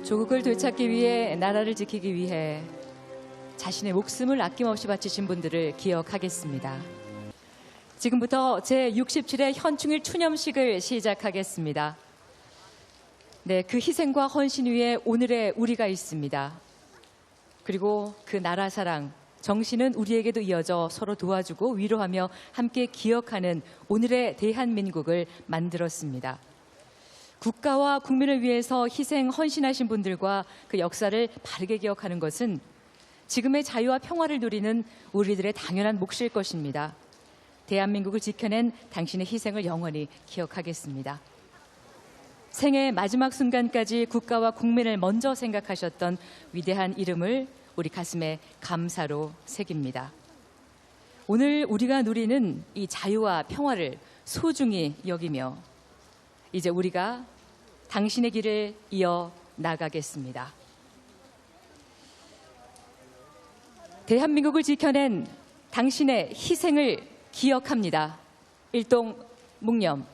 조국을 되찾기 위해, 나라를 지키기 위해 자신의 목숨을 아낌없이 바치신 분들을 기억하겠습니다. 지금부터 제67회 현충일 추념식을 시작하겠습니다. 네, 그 희생과 헌신 위에 오늘의 우리가 있습니다. 그리고 그 나라 사랑, 정신은 우리에게도 이어져 서로 도와주고 위로하며 함께 기억하는 오늘의 대한민국을 만들었습니다. 국가와 국민을 위해서 희생, 헌신하신 분들과 그 역사를 바르게 기억하는 것은 지금의 자유와 평화를 누리는 우리들의 당연한 몫일 것입니다. 대한민국을 지켜낸 당신의 희생을 영원히 기억하겠습니다. 생애의 마지막 순간까지 국가와 국민을 먼저 생각하셨던 위대한 이름을 우리 가슴에 감사로 새깁니다. 오늘 우리가 누리는 이 자유와 평화를 소중히 여기며 이제 우리가 당신의 길을 이어 나가겠습니다. 대한민국을 지켜낸 당신의 희생을 기억합니다. 일동 묵념.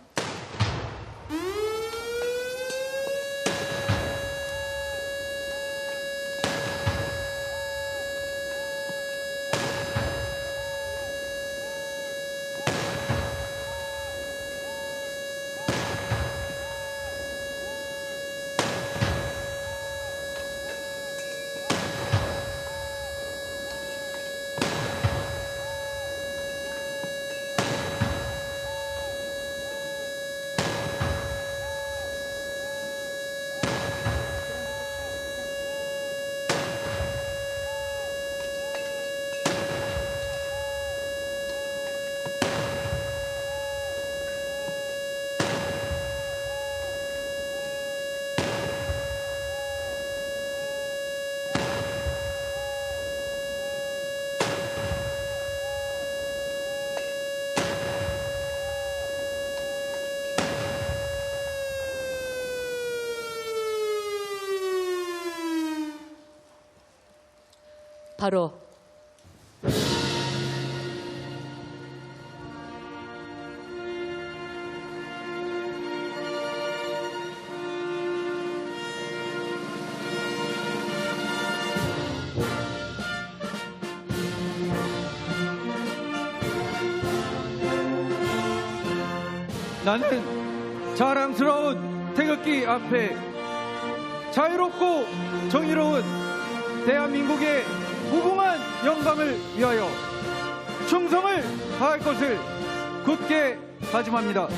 바로 나는 자랑스러운 태극기 앞에 자유롭고 정의로운 대한민국의 무궁한 영광을 위하여 충성을 다할 것을 굳게 다짐합니다.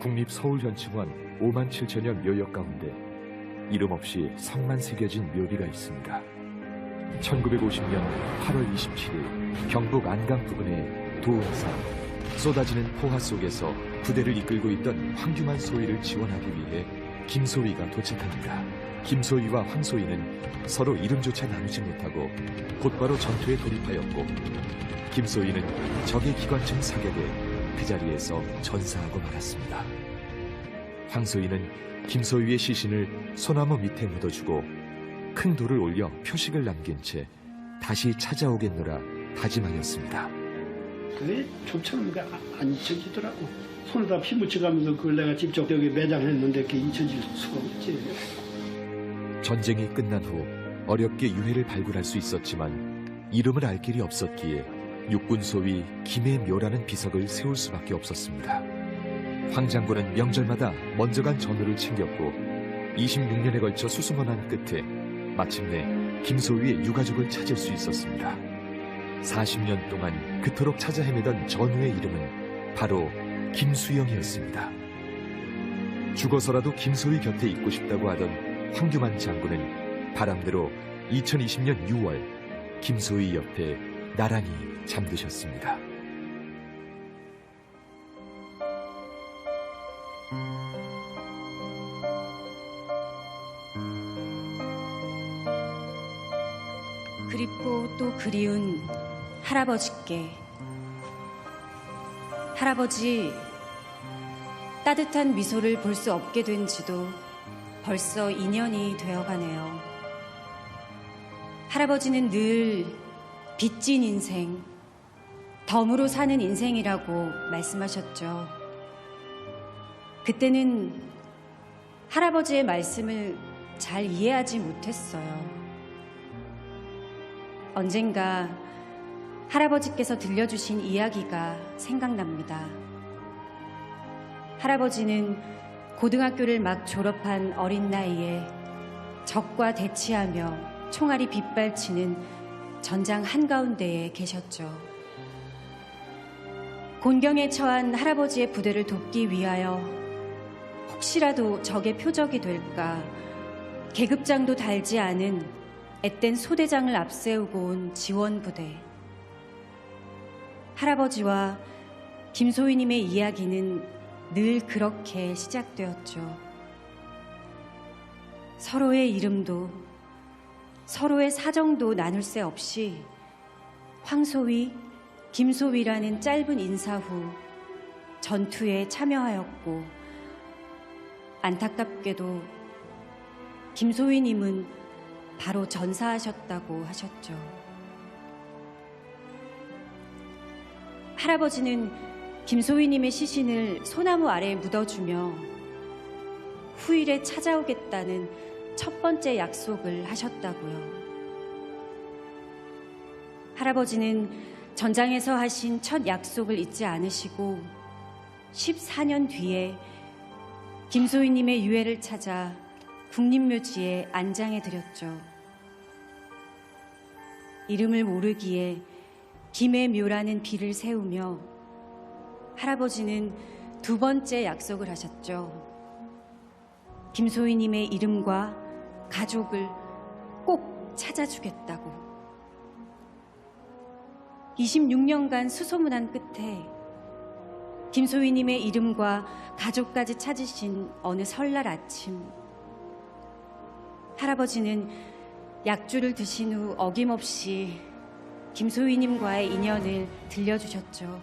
국립서울현충원 5만 7천여 묘역 가운데 이름 없이 성만 새겨진 묘비가 있습니다. 1950년 8월 27일 경북 안강 부근의 도은산, 쏟아지는 포화 속에서 부대를 이끌고 있던 황규만 소위를 지원하기 위해 김소위가 도착합니다. 김소위와 황소위는 서로 이름조차 나누지 못하고 곧바로 전투에 돌입하였고, 김소위는 적의 기관총 사격에 그 자리에서 전사하고 말았습니다. 황소위는 김소위의 시신을 소나무 밑에 묻어주고 큰 돌을 올려 표식을 남긴 채 다시 찾아오겠노라 다짐하였습니다. 그게 좀처럼 안 잊혀지더라고. 손에다 피 묻혀가면서 그걸 내가 직접 여기 매장했는데 그게 잊혀질 수가 없지. 전쟁이 끝난 후 어렵게 유해를 발굴할 수 있었지만 이름을 알 길이 없었기에 육군소위 김의 묘라는 비석을 세울 수밖에 없었습니다. 황 장군은 명절마다 먼저 간 전우를 챙겼고 26년에 걸쳐 수소문한 끝에 마침내 김소위의 유가족을 찾을 수 있었습니다. 40년 동안 그토록 찾아 헤매던 전우의 이름은 바로 김수영이었습니다. 죽어서라도 김소위 곁에 있고 싶다고 하던 황규만 장군은 바람대로 2020년 6월 김소위 옆에 나란히 잠드셨습니다. 그립고 또 그리운 할아버지께, 할아버지, 따뜻한 미소를 볼 수 없게 된 지도 벌써 2년이 되어가네요. 할아버지는 늘 빚진 인생, 덤으로 사는 인생이라고 말씀하셨죠. 그때는 할아버지의 말씀을 잘 이해하지 못했어요. 언젠가 할아버지께서 들려주신 이야기가 생각납니다. 할아버지는 고등학교를 막 졸업한 어린 나이에 적과 대치하며 총알이 빗발치는 전장 한가운데에 계셨죠. 곤경에 처한 할아버지의 부대를 돕기 위하여 혹시라도 적의 표적이 될까 계급장도 달지 않은 앳된 소대장을 앞세우고 온 지원부대. 할아버지와 김소희님의 이야기는 늘 그렇게 시작되었죠. 서로의 이름도 서로의 사정도 나눌 새 없이 황소위, 김소위라는 짧은 인사 후 전투에 참여하였고, 안타깝게도 김소희님은 바로 전사하셨다고 하셨죠. 할아버지는 김소희님의 시신을 소나무 아래에 묻어주며 후일에 찾아오겠다는 첫 번째 약속을 하셨다고요. 할아버지는 전장에서 하신 첫 약속을 잊지 않으시고 14년 뒤에 김소희님의 유해를 찾아 국립묘지에 안장해 드렸죠. 이름을 모르기에 김의 묘라는 비를 세우며 할아버지는 두 번째 약속을 하셨죠. 김소희님의 이름과 가족을 꼭 찾아주겠다고. 26년간 수소문한 끝에 김소희님의 이름과 가족까지 찾으신 어느 설날 아침, 할아버지는 약주를 드신 후 어김없이 김소희님과의 인연을 들려주셨죠.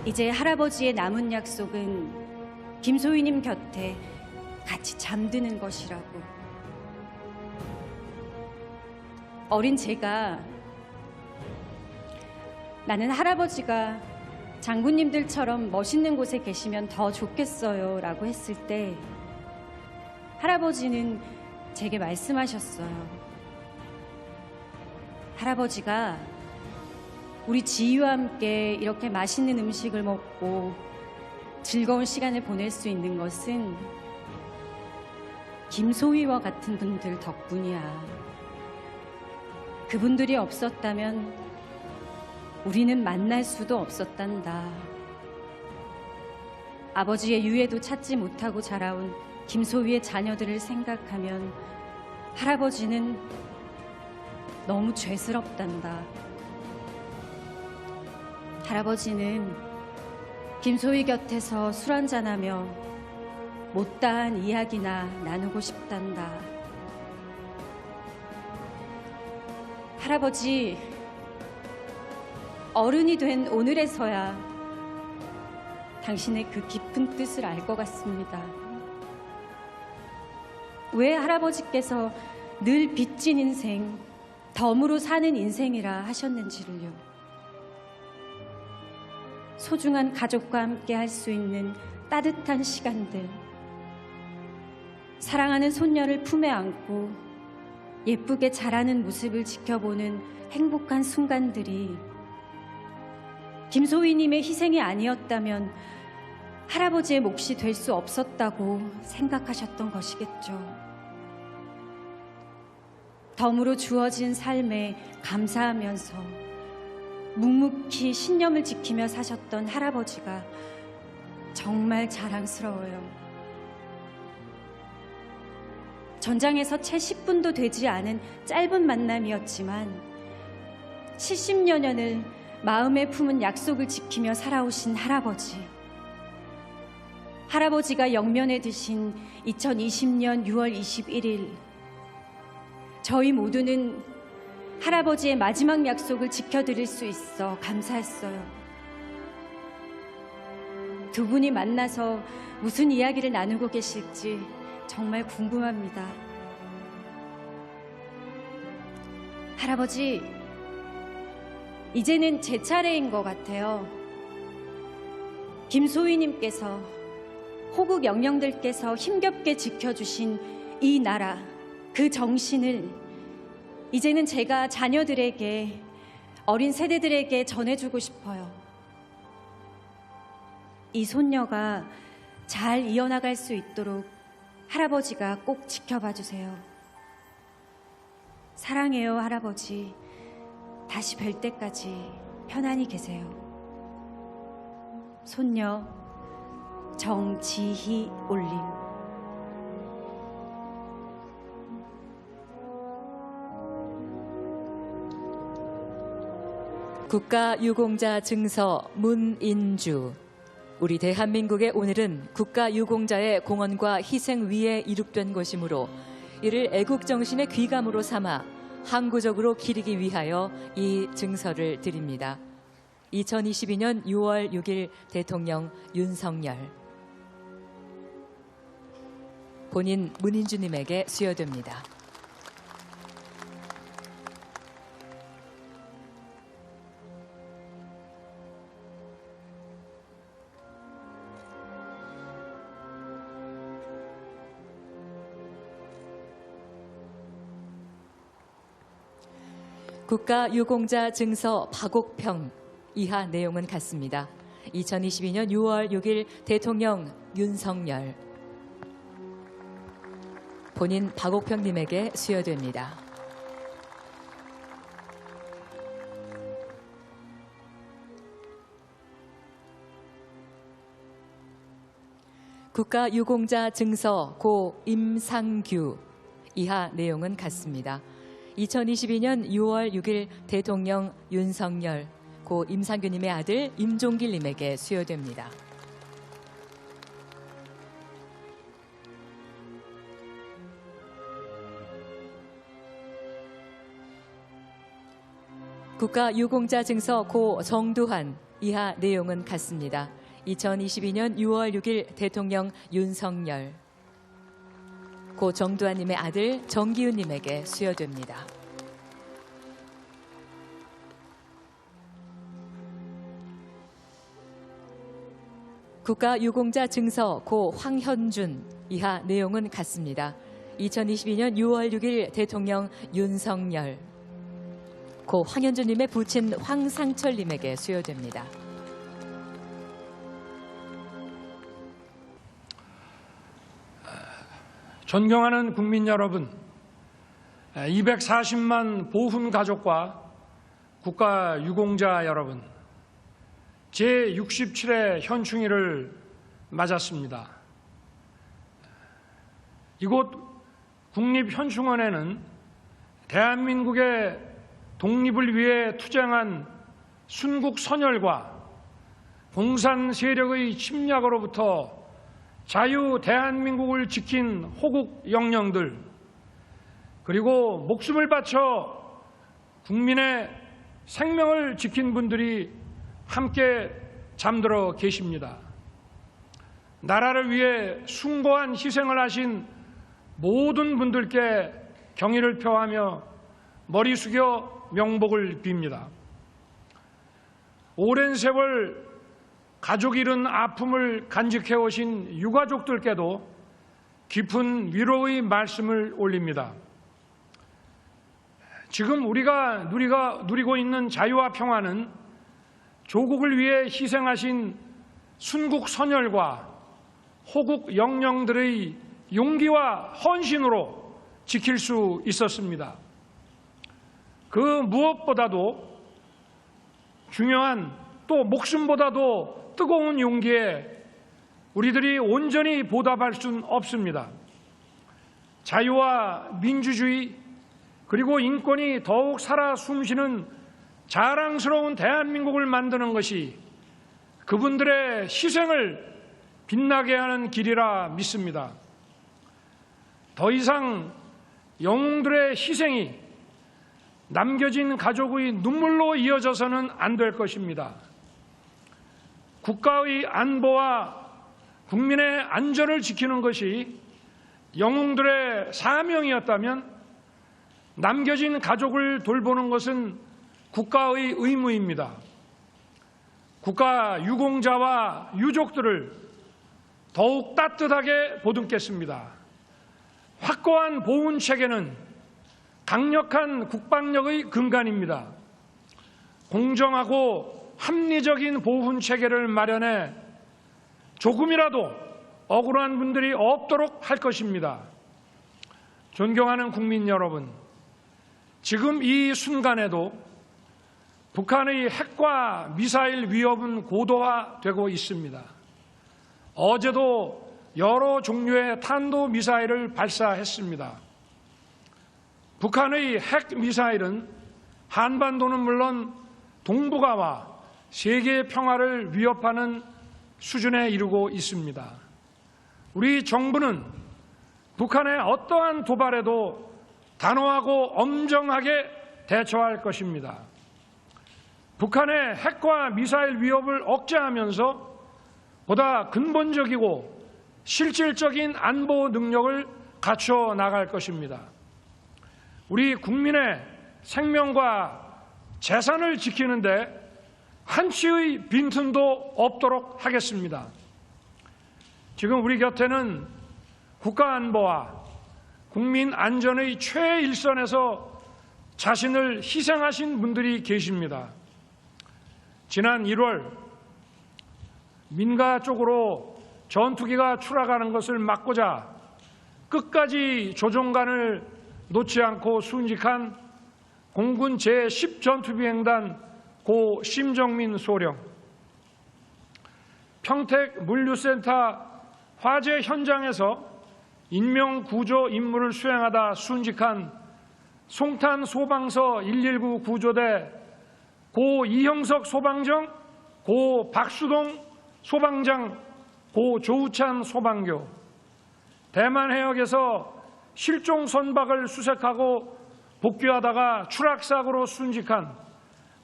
이제 할아버지의 남은 약속은 김소희님 곁에 같이 잠드는 것이라고. 어린 제가 나는 할아버지가 장군님들처럼 멋있는 곳에 계시면 더 좋겠어요 라고 했을 때 할아버지는 제게 말씀하셨어요. 할아버지가 우리 지희와 함께 이렇게 맛있는 음식을 먹고 즐거운 시간을 보낼 수 있는 것은 김소희와 같은 분들 덕분이야. 그분들이 없었다면 우리는 만날 수도 없었단다. 아버지의 유해도 찾지 못하고 자라온 김소위의 자녀들을 생각하면 할아버지는 너무 죄스럽단다. 할아버지는 김소위 곁에서 술 한잔하며 못다한 이야기나 나누고 싶단다. 할아버지, 어른이 된 오늘에서야 당신의 그 깊은 뜻을 알 것 같습니다. 왜 할아버지께서 늘 빚진 인생, 덤으로 사는 인생이라 하셨는지를요. 소중한 가족과 함께 할 수 있는 따뜻한 시간들, 사랑하는 손녀를 품에 안고 예쁘게 자라는 모습을 지켜보는 행복한 순간들이 김소희님의 희생이 아니었다면 할아버지의 몫이 될 수 없었다고 생각하셨던 것이겠죠. 덤으로 주어진 삶에 감사하면서 묵묵히 신념을 지키며 사셨던 할아버지가 정말 자랑스러워요. 전장에서 채 10분도 되지 않은 짧은 만남이었지만 70여 년을 마음에 품은 약속을 지키며 살아오신 할아버지. 할아버지가 영면에 드신 2020년 6월 21일, 저희 모두는 할아버지의 마지막 약속을 지켜드릴 수 있어 감사했어요. 두 분이 만나서 무슨 이야기를 나누고 계실지 정말 궁금합니다. 할아버지, 이제는 제 차례인 것 같아요. 김소희님께서, 호국 영령들께서 힘겹게 지켜주신 이 나라, 그 정신을 이제는 제가 자녀들에게, 어린 세대들에게 전해주고 싶어요. 이 손녀가 잘 이어나갈 수 있도록 할아버지가 꼭 지켜봐 주세요. 사랑해요, 할아버지. 다시 뵐 때까지 편안히 계세요. 손녀 정지희 올림. 국가유공자 증서 문인주. 우리 대한민국의 오늘은 국가유공자의 공헌과 희생 위에 이룩된 것이므로 이를 애국정신의 귀감으로 삼아 항구적으로 기리기 위하여 이 증서를 드립니다. 2022년 6월 6일 대통령 윤석열. 본인 문인주님에게 수여됩니다. 국가유공자 증서 파곡평. 이하 내용은 같습니다. 2022년 6월 6일 대통령 윤석열. 본인 파곡평님에게 수여됩니다. 국가유공자 증서 고 임상규. 이하 내용은 같습니다. 2022년 6월 6일 대통령 윤석열, 고 임상규님의 아들 임종길님에게 수여됩니다. 국가유공자 증서 고 정두환. 이하 내용은 같습니다. 2022년 6월 6일 대통령 윤석열, 고 정두환님의 아들 정기훈님에게 수여됩니다. 국가유공자 증서 고 황현준. 이하 내용은 같습니다. 2022년 6월 6일 대통령 윤석열, 고 황현준님의 부친 황상철님에게 수여됩니다. 존경하는 국민 여러분, 240만 보훈 가족과 국가유공자 여러분, 제67회 현충일을 맞았습니다. 이곳 국립현충원에는 대한민국의 독립을 위해 투쟁한 순국 선열과 공산 세력의 침략으로부터 자유 대한민국을 지킨 호국 영령들, 그리고 목숨을 바쳐 국민의 생명을 지킨 분들이 함께 잠들어 계십니다. 나라를 위해 숭고한 희생을 하신 모든 분들께 경의를 표하며 머리 숙여 명복을 빕니다. 오랜 세월 가족 잃은 아픔을 간직해 오신 유가족들께도 깊은 위로의 말씀을 올립니다. 지금 우리가 누리고 있는 자유와 평화는 조국을 위해 희생하신 순국 선열과 호국 영령들의 용기와 헌신으로 지킬 수 있었습니다. 그 무엇보다도 중요한, 또 목숨보다도 뜨거운 용기에 우리들이 온전히 보답할 수는 없습니다. 자유와 민주주의 그리고 인권이 더욱 살아 숨쉬는 자랑스러운 대한민국을 만드는 것이 그분들의 희생을 빛나게 하는 길이라 믿습니다. 더 이상 영웅들의 희생이 남겨진 가족의 눈물로 이어져서는 안 될 것입니다. 국가의 안보와 국민의 안전을 지키는 것이 영웅들의 사명이었다면 남겨진 가족을 돌보는 것은 국가의 의무입니다. 국가 유공자와 유족들을 더욱 따뜻하게 보듬겠습니다. 확고한 보훈 체계는 강력한 국방력의 근간입니다. 공정하고 합리적인 보훈 체계를 마련해 조금이라도 억울한 분들이 없도록 할 것입니다. 존경하는 국민 여러분, 지금 이 순간에도 북한의 핵과 미사일 위협은 고도화되고 있습니다. 어제도 여러 종류의 탄도미사일을 발사했습니다. 북한의 핵미사일은 한반도는 물론 동북아와 세계 평화를 위협하는 수준에 이르고 있습니다. 우리 정부는 북한의 어떠한 도발에도 단호하고 엄정하게 대처할 것입니다. 북한의 핵과 미사일 위협을 억제하면서 보다 근본적이고 실질적인 안보 능력을 갖춰 나갈 것입니다. 우리 국민의 생명과 재산을 지키는데 한치의 빈틈도 없도록 하겠습니다. 지금 우리 곁에는 국가 안보와 국민 안전의 최일선에서 자신을 희생하신 분들이 계십니다. 지난 1월 민가 쪽으로 전투기가 추락하는 것을 막고자 끝까지 조종관을 놓지 않고 순직한 공군 제10전투비행단 고 심정민 소령, 평택 물류센터 화재 현장에서 인명구조 임무를 수행하다 순직한 송탄 소방서 119 구조대 고 이형석 소방정, 고 박수동 소방장, 고 조우찬 소방교, 대만 해역에서 실종 선박을 수색하고 복귀하다가 추락사고로 순직한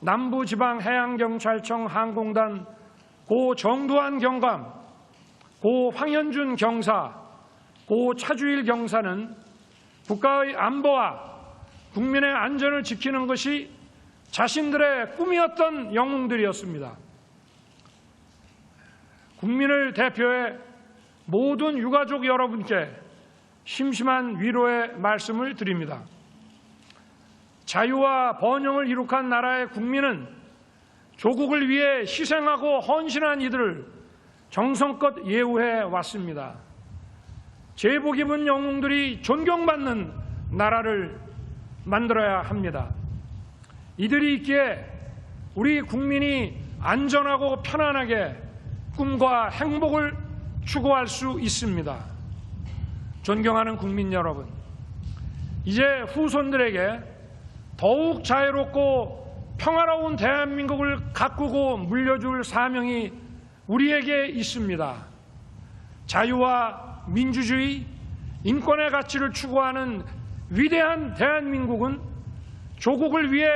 남부지방해양경찰청 항공단 고 정두환 경감, 고 황현준 경사, 고 차주일 경사는 국가의 안보와 국민의 안전을 지키는 것이 자신들의 꿈이었던 영웅들이었습니다. 국민을 대표해 모든 유가족 여러분께 심심한 위로의 말씀을 드립니다. 자유와 번영을 이룩한 나라의 국민은 조국을 위해 희생하고 헌신한 이들을 정성껏 예우해 왔습니다. 제복 입은 영웅들이 존경받는 나라를 만들어야 합니다. 이들이 있기에 우리 국민이 안전하고 편안하게 꿈과 행복을 추구할 수 있습니다. 존경하는 국민 여러분, 이제 후손들에게 더욱 자유롭고 평화로운 대한민국을 가꾸고 물려줄 사명이 우리에게 있습니다. 자유와 민주주의, 인권의 가치를 추구하는 위대한 대한민국은 조국을 위해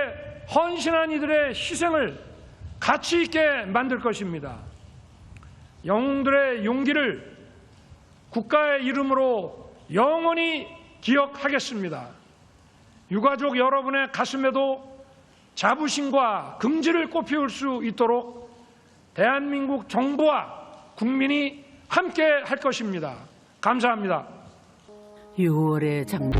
헌신한 이들의 희생을 가치 있게 만들 것입니다. 영웅들의 용기를 국가의 이름으로 영원히 기억하겠습니다. 유가족 여러분의 가슴에도 자부심과 긍지를 꽃피울 수 있도록 대한민국 정부와 국민이 함께 할 것입니다. 감사합니다. 6월의 장로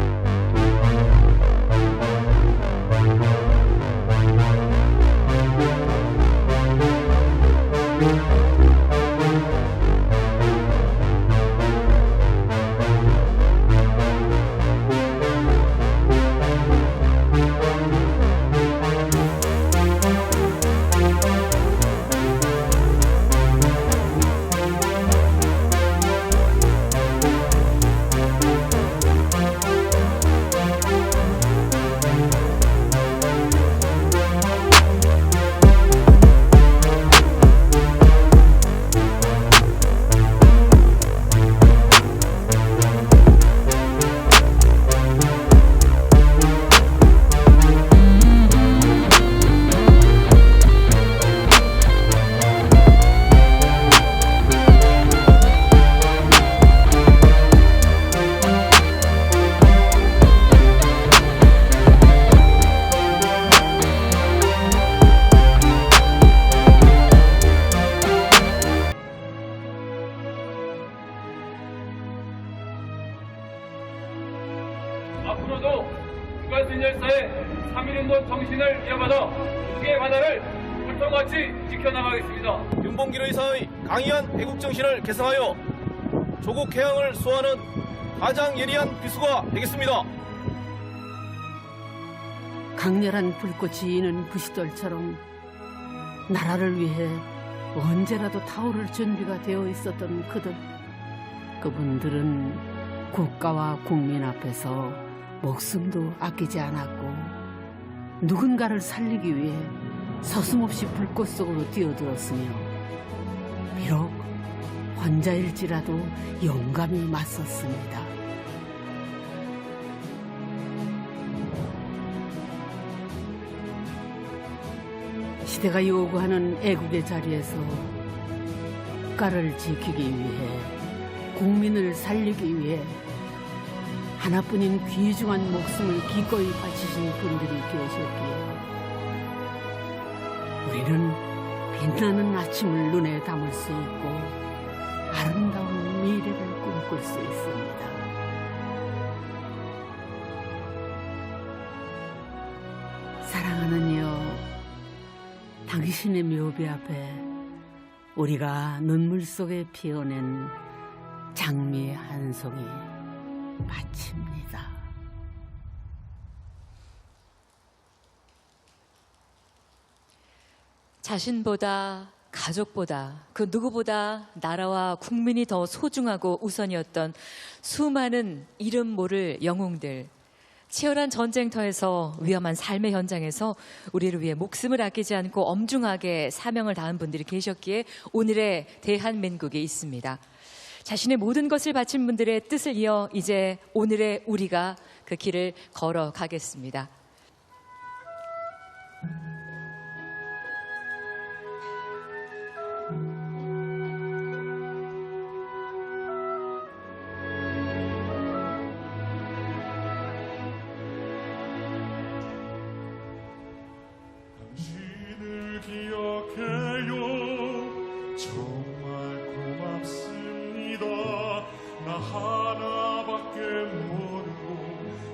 앞으로도 주간신 열사의 3.1운동 정신을 이어받아 국의 바다를 불통같이 지켜나가겠습니다. 윤봉길 의사의 강인한 애국정신을 계승하여 조국 해양을 수호하는 가장 예리한 비수가 되겠습니다. 강렬한 불꽃이 이는 부시돌처럼 나라를 위해 언제라도 타오를 준비가 되어 있었던 그분들은 국가와 국민 앞에서 목숨도 아끼지 않았고 누군가를 살리기 위해 서슴없이 불꽃 속으로 뛰어들었으며 비록 혼자일지라도 용감히 맞섰습니다. 시대가 요구하는 애국의 자리에서 국가를 지키기 위해 국민을 살리기 위해 하나뿐인 귀중한 목숨을 기꺼이 바치신 분들이 계셨기에 우리는 빛나는 아침을 눈에 담을 수 있고 아름다운 미래를 꿈꿀 수 있습니다. 사랑하는 이여, 당신의 묘비 앞에 우리가 눈물 속에 피어낸 장미의 한 송이 바칩니다. 자신보다 가족보다 그 누구보다 나라와 국민이 더 소중하고 우선이었던 수많은 이름 모를 영웅들, 치열한 전쟁터에서 위험한 삶의 현장에서 우리를 위해 목숨을 아끼지 않고 엄중하게 사명을 다한 분들이 계셨기에 오늘의 대한민국이 있습니다. 자신의 모든 것을 바친 분들의 뜻을 이어 이제 오늘의 우리가 그 길을 걸어가겠습니다. 당신을 기억해요. 정말 고맙습니다. 나 하나밖에 모르고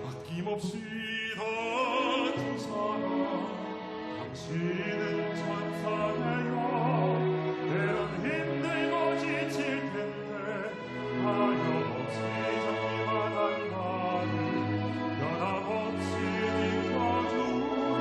아낌없이 다준 사람. 당신은 천사예요. 때론 힘들고 지칠 텐데 하염없이 정리만한 나를 변함없이 지켜주네.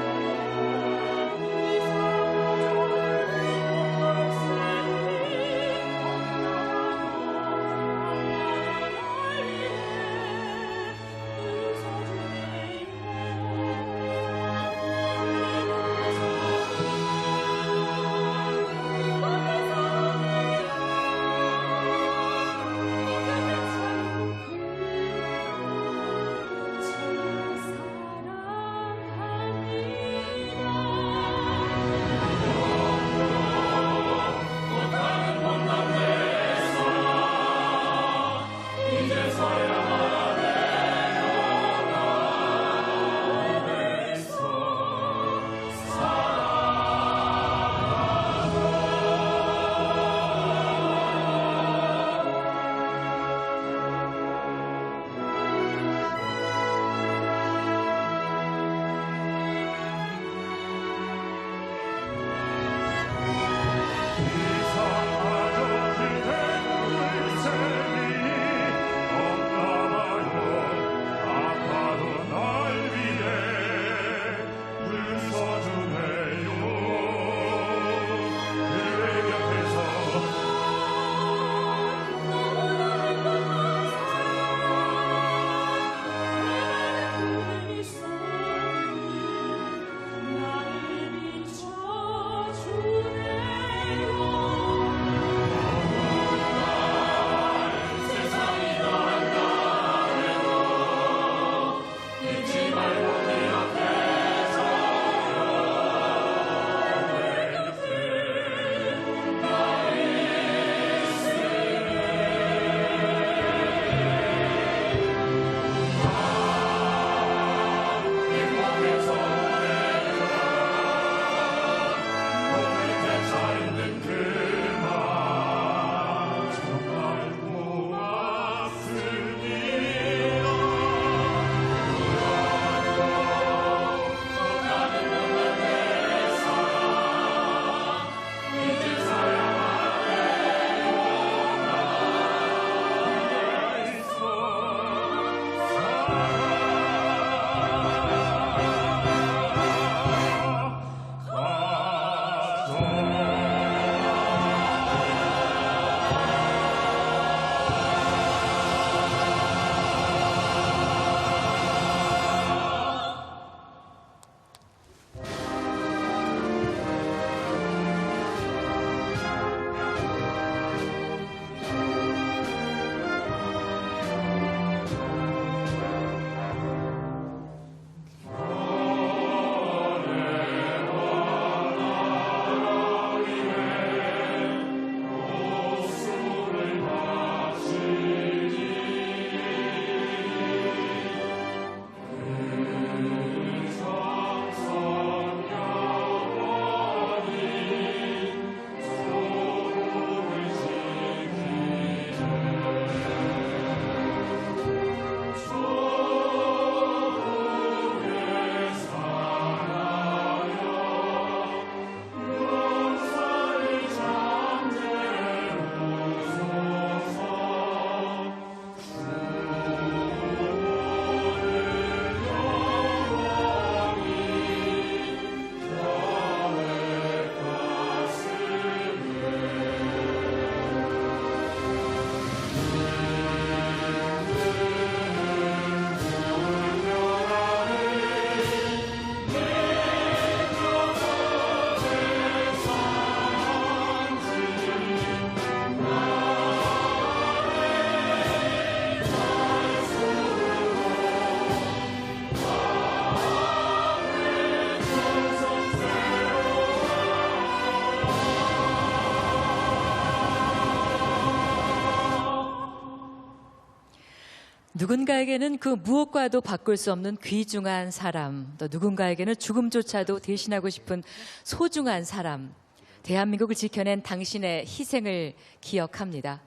누군가에게는 그 무엇과도 바꿀 수 없는 귀중한 사람, 또 누군가에게는 죽음조차도 대신하고 싶은 소중한 사람, 대한민국을 지켜낸 당신의 희생을 기억합니다.